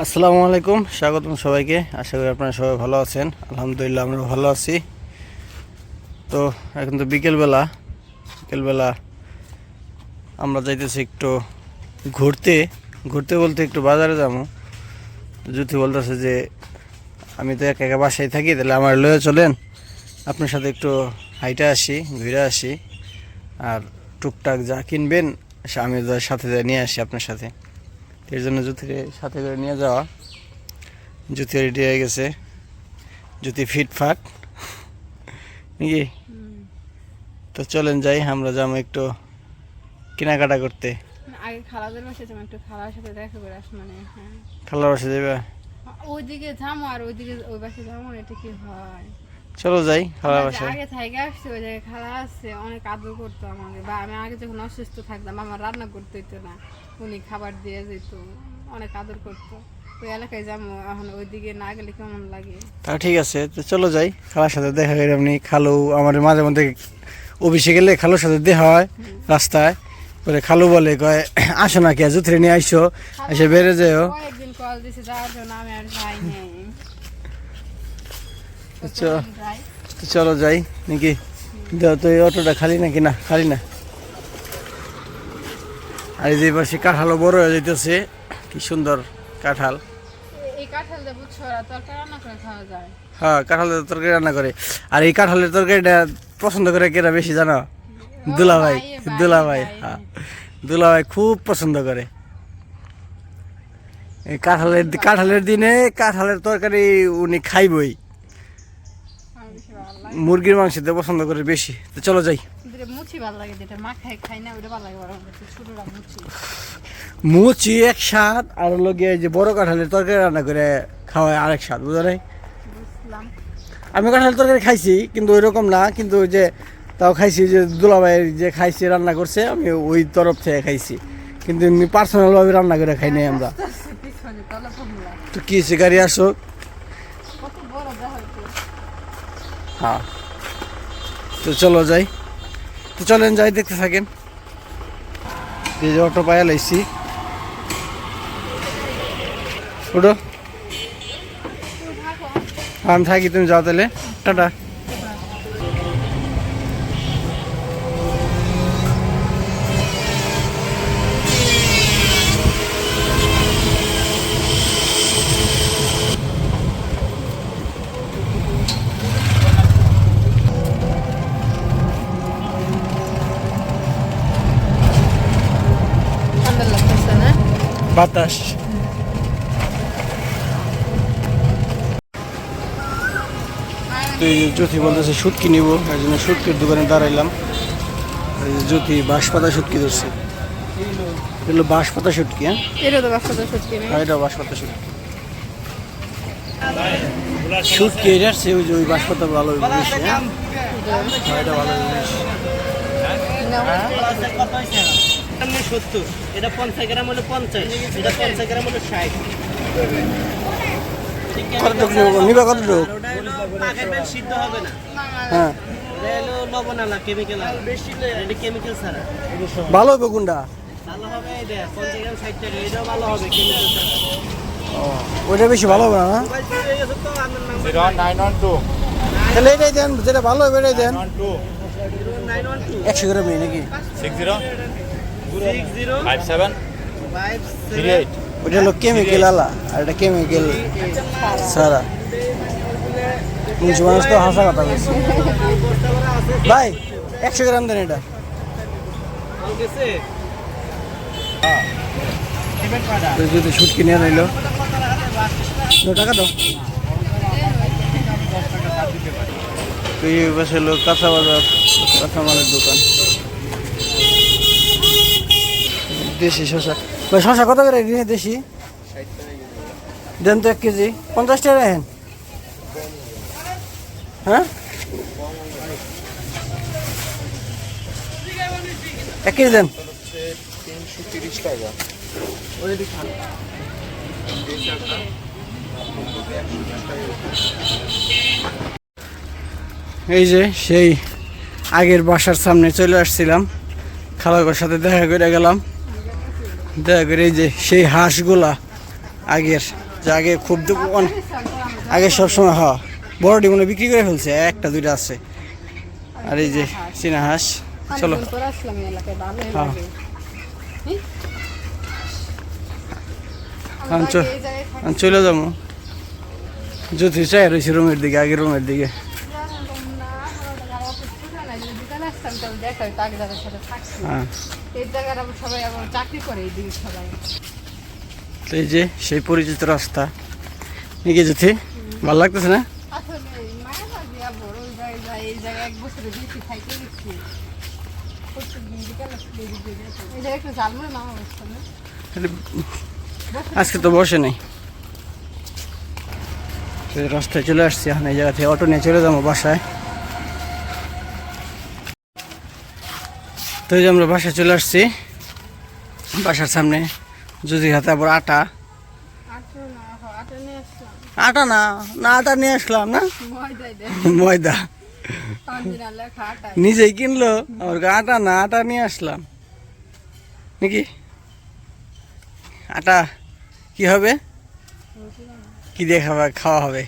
আসসালামু আলাইকুম, স্বাগতম সবাইকে। আশা করি আপনারা সবাই ভালো আছেন। আলহামদুলিল্লাহ আমরা ভালো আছি। তো এখন তো বিকেলবেলা আমরা যাইতেছি একটু ঘুরতে ঘুরতে বলতে একটু বাজারে যাবো। জ্যোতি বলতেছে যে আমি তো একা একা বাসায় থাকি, তাহলে আমার লয়ে চলেন, আপনার সাথে একটু হাইটে আসি, ঘুরে আসি, আর টুকটাক যা কিনবেন আমি সাথে নিয়ে আসি আপনার সাথে। এর জন্য জ্যোতির সাথে করে নিয়ে যাওয়া। জ্যোতি রেডি হয়ে গেছে, জ্যোতি ফিটফাট নাকি? তো চলেন যাই, আমরা যাবো একটু কেনাকাটা করতে। আগে খালাদের বাসায় যাবো, একটু খালার সাথে দেখা করে আস, মানে খালার বাসা যাবে? ওইদিকে যাবো আর ওইদিকে ওই বাসায় যাবো, এটা কি হয়? চলো যাই খালার বাসায়। আগে থেকে আসছে, ওই জায়গায় খালা আছে, অনেক আদর করতো আমাকে। বা আমি আগে যখন অসুস্থ থাকতাম, আমার রান্না করতে হইতো না, উনি খাবার দিয়ে যেত, অনেক আদর করতো। ওই এলাকায় যাবো, এখন ওইদিকে না গেলে কেমন লাগে। তা ঠিক আছে, তো চলো যাই, খালার সাথে দেখা করে। এমনি খালু আমার মাঝে মধ্যে অফিসে গেলে খালুর সাথে দেখা হয় রাস্তায়। পরে খালু বলে, কয় আসো না, কে জুথরে নিয়ে আইসো, এসে বেড়ে যাও। কয়েকদিন কল দিছে যাওয়ার জন্য, আমি আর যাই নাই। তো চলো যাই নাকি? দাও তো, এই অটোটা খালি নাকি? না খালি না। আর এই যে পাশে কাঁঠালও বড় হয়ে যাইতেছে, কি সুন্দর কাঁঠাল। এই কাঁঠাল দিয়ে বুঝছো তরকারি রান্না করে খাওয়া যায়। হ্যাঁ, কাঁঠালের তরকারি রান্না করে। আর এই কাঁঠালের তরকারিটা পছন্দ করে কেরা বেশি জানো? দুলাভাই। হ্যাঁ, দুলাভাই খুব পছন্দ করে। এই কাঁঠালের দিনে কাঁঠালের তরকারি উনি খাইবই। মুরগির মাংস দিয়ে পছন্দ করে বেশি। তো চলো যাই। মুচি এক স্বাদ, আর লগে যে বড় কাঁঠালের তরকারি রান্না করে খাওয়ায় আরেক স্বাদ, বুঝো নাই? আমি কাঁঠালের তরকারি খাইছি, কিন্তু ওই রকম না, কিন্তু ওই যে তাও খাইছি, যে দুলাভাইয়ের যে খাইছি রান্না করছে, আমি ওই তরফ থেকে খাইছি, কিন্তু এমনি পার্সোনাল ভাবে রান্না করে খাই নাই আমরা। তো কি গাড়ি আসো। হ্যাঁ, তো চলো যাই। তো চলেন যাই, দেখতে থাকেন। এই যে অটো পায়া লাইছি, ওটো আমি থাকি, তুমি যাও তাহলে, টাটা। বাতাস। জ্যোতি বলতেছে শুটকি নিবো, এই জন্য শুটকির দোকানে দাঁড়াইলাম। জ্যোতি বাঁশপাতা শুটকি ধরছে। এগুলো বাঁশপাতা শুটকি। হ্যাঁ, এটা তো বাঁশপাতা শুটকি। এটা বাঁশপাতা শুটকি। শুটকি এটা আসছে, ওই যে ওই বাঁশপাতা ভালো বেশি। হ্যাঁ, এটা ভালো জিনিস। 70, এটা 50 গ্রাম হলো 50, এটা 50 গ্রাম হলো 60। কতটুকু নিবা? কতটুকু? সিদ্ধ হবে না। হ্যাঁ, এটা হলো লবণ আলা, কেমিক্যাল আলা, এটা কেমিক্যাল ছাড়া। ভালো হবে কোনটা? ভালো হবে এটা 50 গ্রাম 60 টাকা, এটাও ভালো হবে কেমিক্যাল ছাড়া। ওইটা বেশি ভালো হবে না? মোবাইল চুরি হয়ে গেছে তো, আমার নাম্বার 0912 তাহলে এটাই দেন, যেটা ভালো হবে এটাই দেন। 912 100 গ্রাম নাকি? 60 60 57 57 38। ওইটা হলো কেমিক্যাল আলা, আর এটা কেমিক্যাল সারা। মানুষ তো হাসা কথা বলছে। ভাই 100 গ্রাম দেন এটা। যদি শুটকি নিয়ে নিল টাকা দাও। এই পাশে হলো কাঁচা বাজার, কাঁচা মালের দোকান। দেশি শশা। ভাই শশা কত করে দেশি? দেন তো 1 কেজি 50 টাকা রাখেন। হ্যাঁ, 1 কেজি দেন। 330 টাকা। এই যে সেই আগের বাসার সামনে চলে আসছিলাম, খালার সাথে দেখা করে গেলাম। দেখা করে এই যে সেই হাঁসগুলা আগের যে আগে খুব আগে সবসময় বড় ডিমগুলো বিক্রি করে ফেলছে, একটা দুইটা আছে। আর এই যে চীনা হাঁস, চলো হ্যাঁ আমি চলে যাবো। জ্যোতি চাই রয়েছে রুমের দিকে, আগে রুমের দিকে। হ্যাঁ তো এই যে সেই পরিচিত রাস্তা নিয়ে যেতে ভালো লাগতেছে না? আজকে তো বসে নাই, রাস্তায় চলে আসছি। এখন এই জায়গা থেকে অটো নিয়ে চলে যাবো বাসায়। তো এই যে আমরা বাসায় চলে আসছি, বাসার সামনে যদি হাতে আবার আটা না না আটা নিয়ে আসলাম না, ময়দা নিজেই কিনলো, আমার আটা না আটা নিয়ে আসলাম নাকি। আটা কি হবে, কি দিয়ে খাওয়া হবে?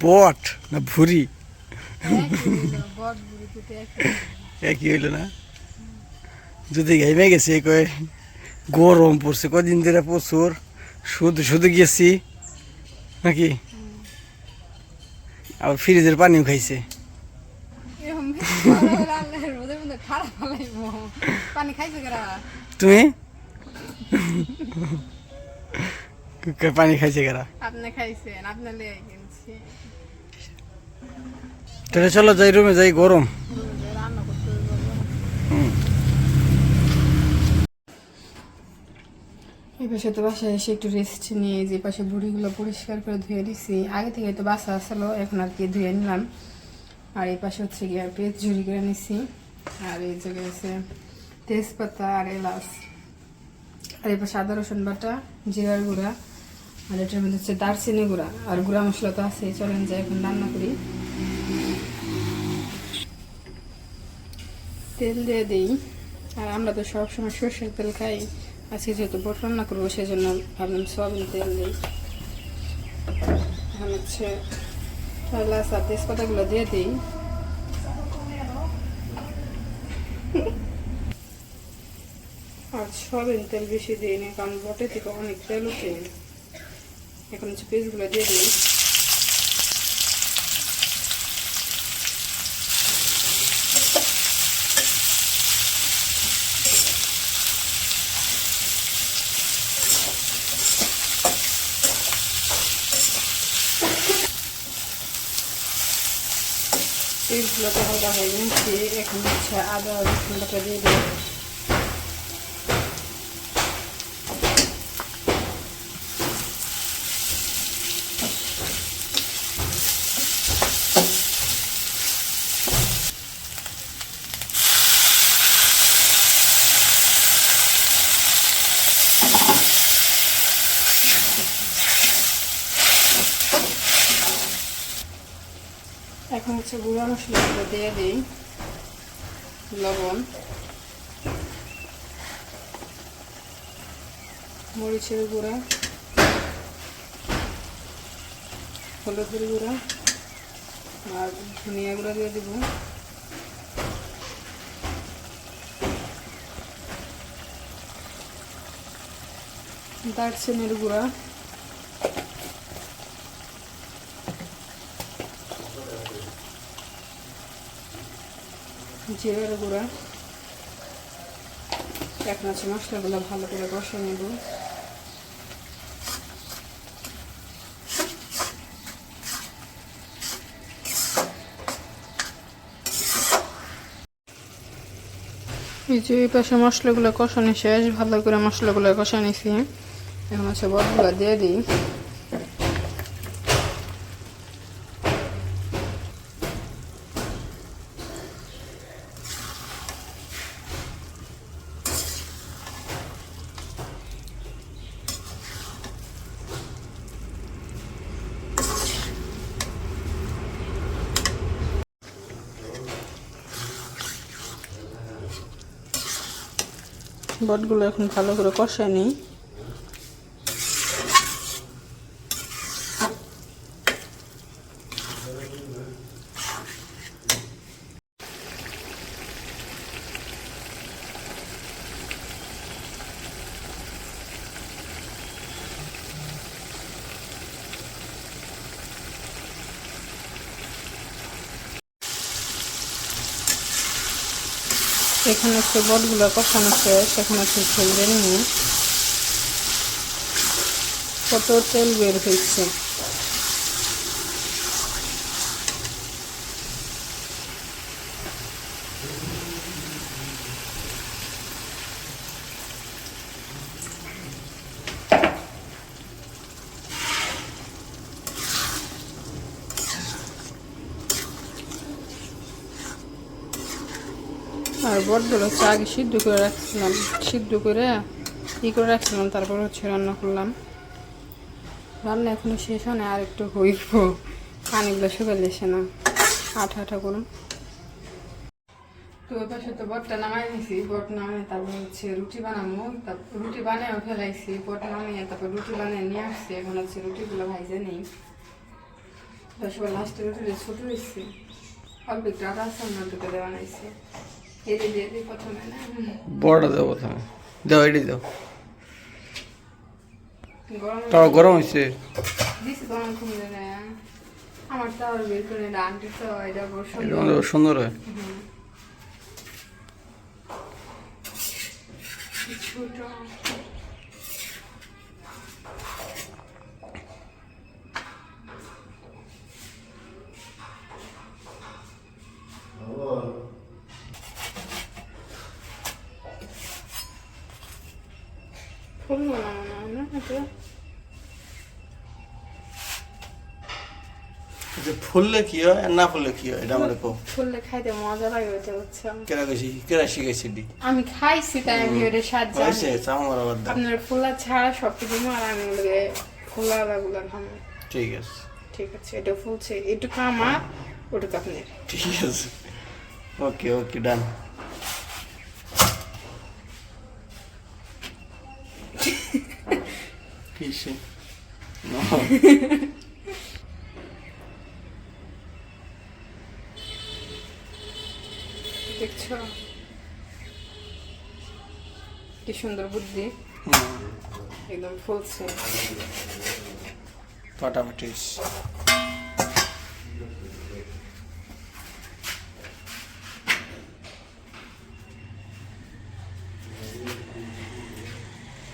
বট না ভুরি? একই হইল না? যদি ঘাইমে গেছে কয়ে গরম পড়ছে কদিন ধরে প্রচুর, শুধু শুধু গেছি নাকি। আবার ফ্রিজের পানিও খাইছে। তুমি পানি খাইছে কারা? আপনি খাইছেন, আপনি লিয়ে কিনছি। তাহলে চলো যাই রুমে যাই, গরম। রান্না করতে এই পাশে তো বাসায় এসে একটু রেস্ট নিয়ে যে পাশে বুড়িগুলো পরিষ্কার করে ধুয়ে দিছি। আগে থেকে তো বাসা আসলো, এখন আর কি ধুয়ে নিলাম। আর এই পাশে হচ্ছে গিয়ে পেঁয়াজ ঝুড়ি করে নিছি। আর এই জায়গায় আছে তেজপাতা আর এলাচ। আর এই পাশে আদা রসুন বাটা, জিরার গুঁড়া, আর এটার মধ্যে হচ্ছে দারচিনি গুঁড়া আর গুঁড়া মশলা তো আছে। চলেন যাই এখন রান্না করি। তেল দিয়ে দিই, আর আমরা তো সবসময় সর্ষের তেল খাই। আজকে যেহেতু বট রান্না করবো সেজন্য ভাবলাম সয়াবিন তেল দিই। এখন হচ্ছে এলাচ আর তেজপাতাগুলো দিয়ে দিই। আর সয়াবিন তেল বেশি দিই না, কারণ বটে থেকে অনেক তেল উঠে। এখন হচ্ছে পেঁয়াজগুলো দিয়ে দিই। পেঁয়াজগুলোতে হালকা হয়ে গেছে, এখন হচ্ছে আদা রসুন বাটা দিয়ে দিই। এখন হচ্ছে গুঁড়া মশলাগুলো দিয়ে দিই, লবণ, মরিচের গুঁড়া, হলুদের গুঁড়া আর ধনিয়া গুঁড়া দিয়ে দিব। দারচিনির গুঁড়া, জিরার গুঁড়া। এখন হচ্ছে মশলাগুলো ভালো করে কষে নেব। এই যে এই পাশে মশলাগুলো কষানো শেষ, ভালো করে মশলাগুলো কষা নিছি। এখন হচ্ছে বটগুলো দিয়ে দিই। বটগুলো এখন ভালো করে কষায় নিই। এখানে হচ্ছে বটগুলো কষানো শেষ, এখন হচ্ছে ছেলে নিয়ে কত তেল বের হয়েছে। আর বটগুলো হচ্ছে আগে সিদ্ধ করে রাখছিলাম, তারপর হচ্ছে রান্না করলাম। রান্না এখনো শেষ হয় না, আর একটু হইব, পানিগুলো শুকালে এসে না আঠা আঠা করুন। তো ওই পাশে তো বটটা নামাই নিছি, বট নামিয়ে তারপর হচ্ছে রুটি বানাবো। তারপর রুটি বানিয়েও ফেলাইছি, বট নামিয়ে তারপর রুটি বানিয়ে নিয়ে আসছি। এখন হচ্ছে রুটিগুলো ভাইজে নেই। তারপর লাস্টে রুটিটা ছোট হয়েছে, অল্প একটু আটা সামনে করে বানাইছি। এটি দিয়ে দিই প্রথমে না, বড়টা দেবো প্রথমে, দাও এটি দাও। গরম তাও গরম হয়েছে। দিছি গরম কমে যায়। আমার তো আর বের করে না, আন্টি তো এটা বড় এটা সুন্দর। মানে সুন্দর হয়। ছোট ফুল বানানো না এটা। যে ফুললে কি হয় আর না ফুললে কি হয় এটা আমার কো। ফুললে খাইতে মজা লাগে, ওইটা হচ্ছে কেরা কইছি কেরা শিখাইছি দি। আমি খাইছি, তাই আমি ওটা স্বাদ হয়েছে জানি। চামড় আবার দাও। আপনার ফুলা ছাড়া সব কিছু আর আমি ওগুলো ফুলা গুলা খাবো। ঠিক আছে ঠিক আছে, এটা ফুলছে, এটুকু আমার, ওটুকু আপনার। ঠিক আছে, ওকে ওকে ডান। কিসে নো দেখছো কি সুন্দর বুদ্ধি, একদম ফুলছে। ফাটাফাটি।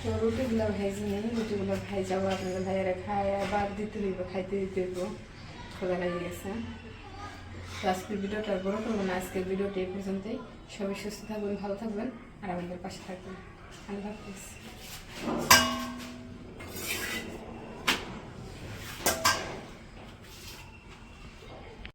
তো রুটিগুলো ভেজে নিই, রুটিগুলো ভেজাবো, আপনাদের ভাইয়ারা খায় আবার দিতে দিব, খাইতে দিতে দিব, খোলা লেগে গেছে। তো আজকের ভিডিওটা বড় করবো না, আজকের ভিডিওটা এই পর্যন্তই। সবাই সুস্থ থাকবেন, ভালো থাকবেন, আর আমাদের পাশে থাকবেন। আল্লাহ হাফিজ।